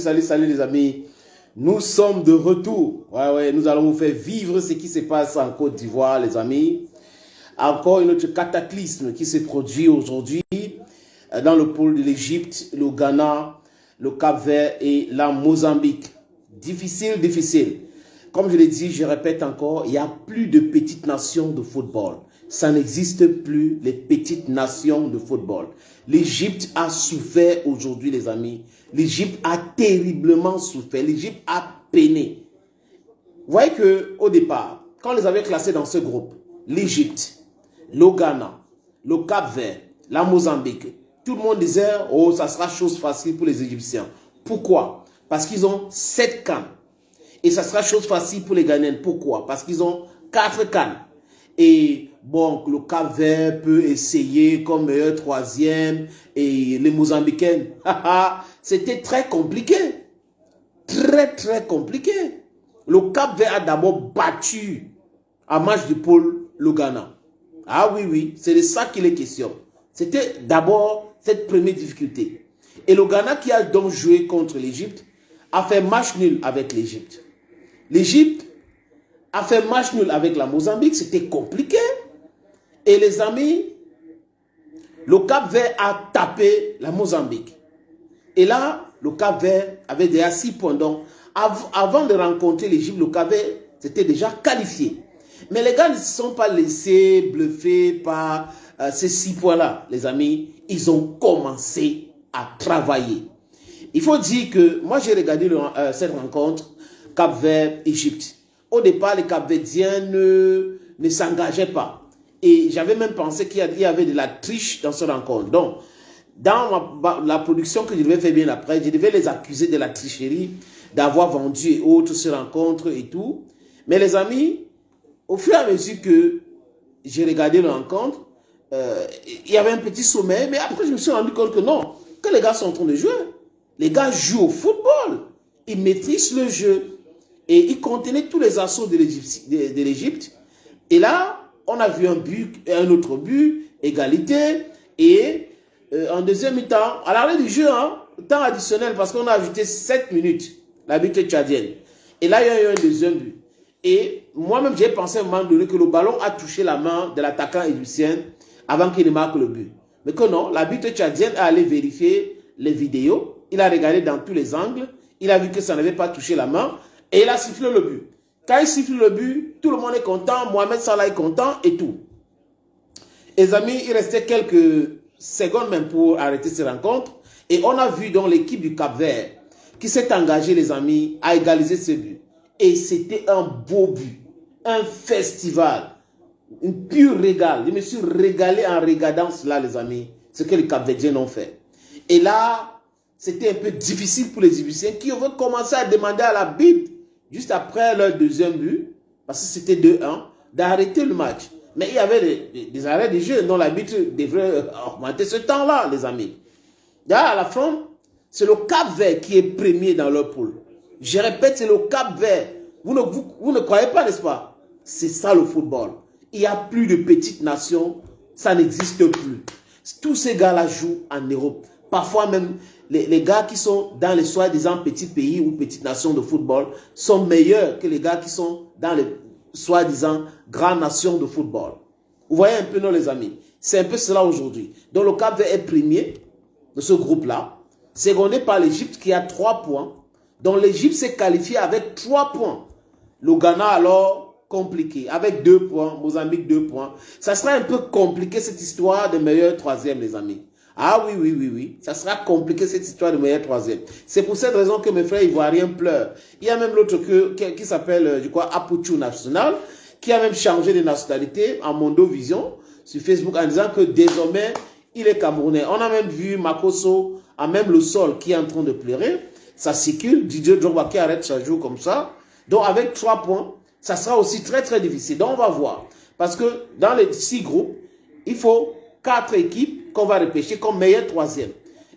salut les amis. Nous sommes de retour. Ouais, nous allons vous faire vivre ce qui se passe en Côte d'Ivoire, les amis. Encore une autre cataclysme qui se produit aujourd'hui dans le pôle de l'Égypte, le Ghana, le Cap-Vert et la Mozambique. Difficile. Comme je l'ai dit, je répète encore, il n'y a plus de petites nations de football. Ça n'existe plus, les petites nations de football. L'Égypte a souffert aujourd'hui, les amis. L'Égypte a terriblement souffert. L'Égypte a peiné. Vous voyez qu'au départ, quand on les avait classés dans ce groupe, l'Égypte, le Ghana, le Cap-Vert, la Mozambique, tout le monde disait, oh, ça sera chose facile pour les Égyptiens. Pourquoi? Parce qu'ils ont 7 CAN. Et ça sera chose facile pour les Ghanéens. Pourquoi? Parce qu'ils ont 4 CAN. Et bon, le Cap-Vert peut essayer comme meilleur troisième. Et les Mozambicains, c'était très compliqué. Très compliqué. Le Cap-Vert a d'abord battu à match du pôle le Ghana. Ah oui, c'est de ça qu'il est question. C'était d'abord cette première difficulté. Et le Ghana qui a donc joué contre l'Égypte a fait match nul avec l'Égypte. L'Égypte a fait match nul avec la Mozambique, c'était compliqué. Et les amis, le Cap-Vert a tapé la Mozambique. Et là, le Cap-Vert avait déjà 6 points. Donc, avant de rencontrer l'Égypte, le Cap-Vert s'était déjà qualifié. Mais les gars ne se sont pas laissés bluffer par ces 6 points-là, les amis. Ils ont commencé à travailler. Il faut dire que moi, j'ai regardé cette rencontre Cap-Vert-Égypte. Au départ, les Cap-Verdiens ne s'engageaient pas. Et j'avais même pensé qu'il y avait de la triche dans cette rencontre. Donc, dans la production que je devais faire bien après, je devais les accuser de la tricherie, d'avoir vendu et autres ces rencontres et tout. Mais les amis, au fur et à mesure que j'ai regardé la rencontre, il y avait un petit sommeil, mais après je me suis rendu compte que non, que les gars sont en train de jouer. Les gars jouent au football. Ils maîtrisent le jeu. Et ils contenaient tous les assauts de l'Égypte. Et là, on a vu un autre but, égalité. Et en deuxième mi-temps, à l'arrêt du jeu, temps additionnel, parce qu'on a ajouté 7 minutes, la but tchadienne. Et là, il y a eu un deuxième but. Et moi-même, j'ai pensé à un moment donné que le ballon a touché la main de l'attaquant égyptien avant qu'il ne marque le but. Mais que non, la but tchadienne a allé vérifier les vidéos. Il a regardé dans tous les angles. Il a vu que ça n'avait pas touché la main. Et il a sifflé le but. Quand il siffle le but, tout le monde est content. Mohamed Salah est content et tout. Les amis, il restait quelques secondes même pour arrêter cette rencontre. Et on a vu donc l'équipe du Cap-Vert qui s'est engagée, les amis, à égaliser ce but. Et c'était un beau but. Un festival. Un pur régal. Je me suis régalé en regardant cela, les amis. Ce que les Cap-Verdiens ont fait. Et là, c'était un peu difficile pour les Égyptiens qui ont commencé à demander à la Bible, juste après leur deuxième but, parce que c'était 2-1, d'arrêter le match. Mais il y avait des arrêts de jeu, dont l'arbitre devrait augmenter ce temps-là, les amis. Là, à la fin, c'est le Cap-Vert qui est premier dans leur poule. Je répète, c'est le Cap-Vert. Vous ne croyez pas, n'est-ce pas? C'est ça le football. Il n'y a plus de petites nations, ça n'existe plus. Tous ces gars-là jouent en Europe. Parfois même, les gars qui sont dans les soi-disant petits pays ou petites nations de football sont meilleurs que les gars qui sont dans les soi-disant grandes nations de football. Vous voyez un peu, non, les amis? C'est un peu cela aujourd'hui. Donc, le Cap-Vert est premier de ce groupe-là, secondé par l'Égypte qui a 3 points. Donc, l'Égypte s'est qualifiée avec 3 points. Le Ghana, alors, compliqué, avec 2 points. Mozambique, 2 points. Ça sera un peu compliqué, cette histoire de meilleur troisième, les amis. Ah oui. Ça sera compliqué cette histoire de meilleur troisième. C'est pour cette raison que mes frères ivoiriens pleurent. Il y a même l'autre qui s'appelle, je crois, Apuchu National, qui a même changé de nationalité en Mondovision sur Facebook en disant que désormais, il est camerounais. On a même vu Makosso, à même le sol, qui est en train de pleurer. Ça circule. Didier Drogba qui arrête chaque jour comme ça. Donc avec 3 points, ça sera aussi très difficile. Donc on va voir. Parce que dans les 6 groupes, il faut 4 équipes qu'on va repêcher comme meilleur troisième.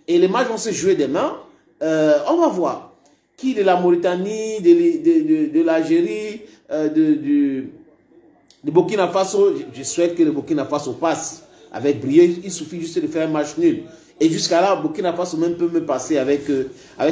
Et les matchs vont se jouer demain. On va voir qui de la Mauritanie, de l'Algérie, de Burkina Faso. Je souhaite que le Burkina Faso passe avec brio. Il suffit juste de faire un match nul. Et jusqu'à là, Burkina Faso même peut me passer avec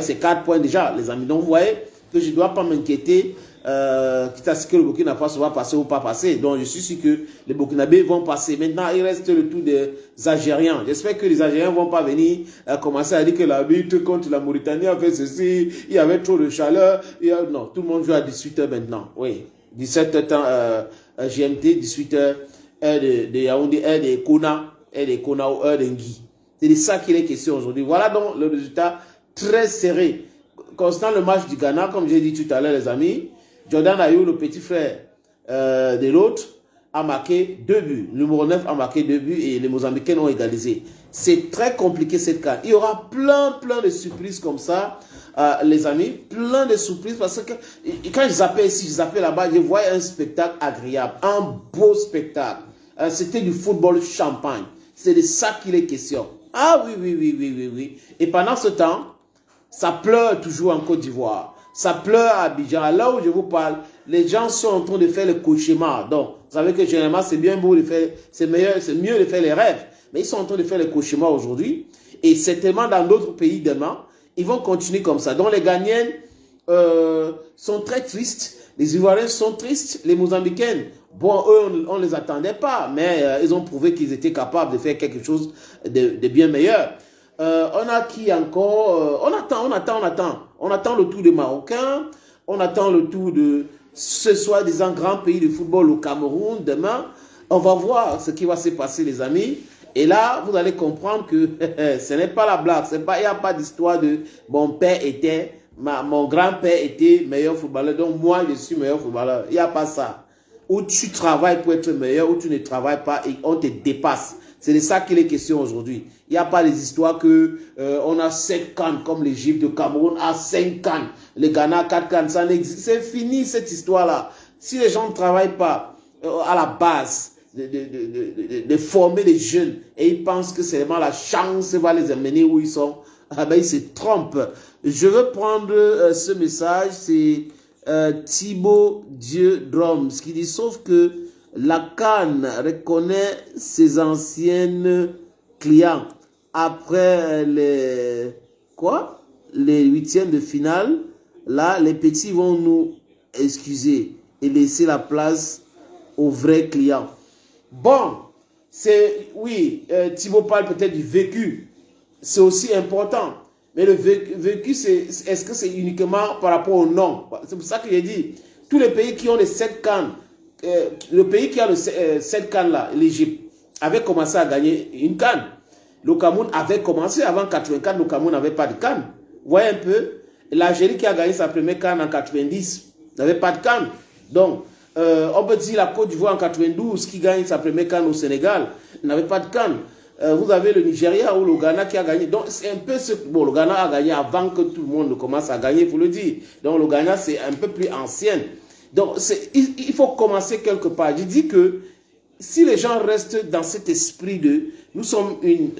ses 4 points déjà, les amis. Donc vous voyez que je ne dois pas m'inquiéter, quitte à ce que le Burkina Faso va passer ou pas passer. Donc je suis sûr que les Burkinabés vont passer. Maintenant, il reste le tour des Algériens. J'espère que les Algériens ne vont pas venir commencer à dire que l'arbitre contre la Mauritanie a fait ceci, il y avait trop de chaleur. Non, tout le monde joue à 18h maintenant. Oui, 17h GMT, 18h heure de Yaoundé, heure de Kona, heure de Kona ou heure de Ngui. C'est de ça qu'il est question aujourd'hui. Voilà donc le résultat très serré. Concernant le match du Ghana, comme j'ai dit tout à l'heure, les amis, Jordan Ayew, le petit frère de l'autre, a marqué 2 buts. Le numéro 9 a marqué 2 buts et les Mozambicains ont égalisé. C'est très compliqué cette CAN. Il y aura plein de surprises comme ça, les amis. Plein de surprises parce que quand je zappais ici, je zappais là-bas, je voyais un spectacle agréable, un beau spectacle. C'était du football champagne. C'est de ça qu'il est question. Ah oui. Et pendant ce temps, ça pleure toujours en Côte d'Ivoire. Ça pleure à Abidjan. Là où je vous parle, les gens sont en train de faire le cauchemar. Donc, vous savez que généralement, c'est bien beau de faire, c'est mieux de faire les rêves. Mais ils sont en train de faire le cauchemar aujourd'hui. Et certainement dans d'autres pays demain, ils vont continuer comme ça. Donc, les Ghanéens sont très tristes. Les Ivoiriens sont tristes. Les Mozambicains, bon, eux, on ne les attendait pas. Mais ils ont prouvé qu'ils étaient capables de faire quelque chose de bien meilleur. On a qui encore? On attend le tour des Marocains. On attend le tour de ce soi-disant grand pays de football au Cameroun. Demain, on va voir ce qui va se passer, les amis. Et là, vous allez comprendre que ce n'est pas la blague. Il n'y a pas d'histoire de mon père était, mon grand-père était meilleur footballeur. Donc moi, je suis meilleur footballeur. Il n'y a pas ça. Ou tu travailles pour être meilleur, ou tu ne travailles pas et on te dépasse. C'est de ça qu'il est question aujourd'hui. Il n'y a pas des histoires que on a 7 cannes comme l'Égypte, le Cameroun a 5 cannes, le Ghana 4 cannes. Ça n'existe. C'est fini cette histoire-là. Si les gens ne travaillent pas à la base de former les jeunes et ils pensent que c'est vraiment la chance va les amener où ils sont, ah ben ils se trompent. Je veux prendre ce message, c'est Thibaut Dieu Drums qui dit sauf que la CAN reconnaît ses anciennes clients après les huitièmes de finale. Là, les petits vont nous excuser et laisser la place aux vrais clients. Bon, oui, Thibaut parle peut-être du vécu. C'est aussi important. Mais le vécu, est-ce que c'est uniquement par rapport au nom? C'est pour ça que j'ai dit, tous les pays qui ont les 7 cannes, le pays qui a le 7 cannes là, l'Égypte, avait commencé à gagner une canne. Le Cameroun avait commencé avant 84, le Cameroun n'avait pas de canne. Vous voyez un peu, l'Algérie qui a gagné sa première canne en 90 n'avait pas de canne. Donc, on peut dire la Côte d'Ivoire en 92 qui gagne sa première canne au Sénégal n'avait pas de canne. Vous avez le Nigeria ou le Ghana qui a gagné. Donc, c'est un peu ce que... Bon, le Ghana a gagné avant que tout le monde commence à gagner, il faut le dire. Donc, le Ghana, c'est un peu plus ancien. Donc, il faut commencer quelque part. Je dis que si les gens restent dans cet esprit de... Nous sommes une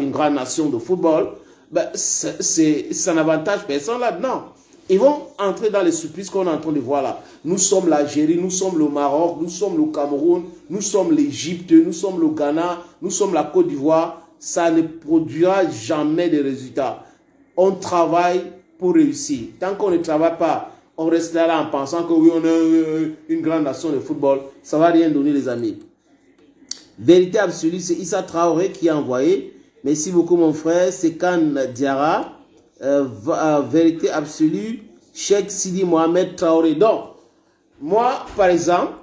grande nation de football, ben, ça n'avantage personne là-dedans. Ils vont entrer dans les surprises qu'on est en train de voir là. Nous sommes l'Algérie, nous sommes le Maroc, nous sommes le Cameroun, nous sommes l'Égypte, nous sommes le Ghana, nous sommes la Côte d'Ivoire. Ça ne produira jamais de résultats. On travaille pour réussir. Tant qu'on ne travaille pas, on reste là en pensant que oui, on est une grande nation de football. Ça ne va rien donner, les amis. Vérité absolue, c'est Issa Traoré qui a envoyé. Merci beaucoup, mon frère. C'est Khan Diarra. Vérité absolue, Cheikh Sidi Mohamed Traoré. Donc, moi, par exemple,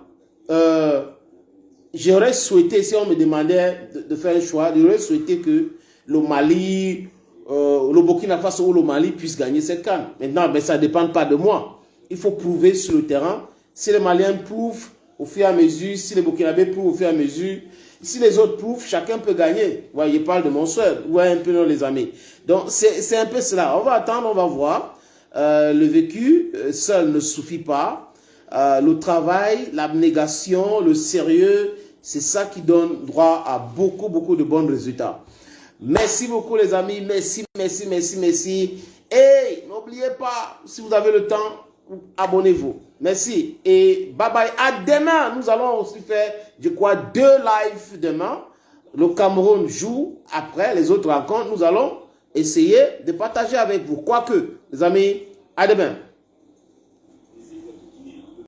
j'aurais souhaité, si on me demandait de faire un choix, j'aurais souhaité que le Mali, le Burkina Faso ou le Mali puissent gagner cette CAN. Maintenant, ben, ça ne dépend pas de moi. Il faut prouver sur le terrain. Si les Maliens prouvent au fur et à mesure, si les Burkinabés prouvent au fur et à mesure, si les autres prouvent, chacun peut gagner. Ouais, il parle de mon soeur. Ouais, un peu non, les amis. Donc, c'est un peu cela. On va attendre, on va voir. Le vécu seul ne suffit pas. Le travail, l'abnégation, le sérieux, c'est ça qui donne droit à beaucoup de bons résultats. Merci beaucoup, les amis. Merci. Et n'oubliez pas, si vous avez le temps, abonnez-vous. Merci. Et bye bye. À demain. Nous allons aussi faire, je crois, 2 lives demain. Le Cameroun joue. Après les autres rencontres, nous allons essayer de partager avec vous. Quoique, les amis, à demain.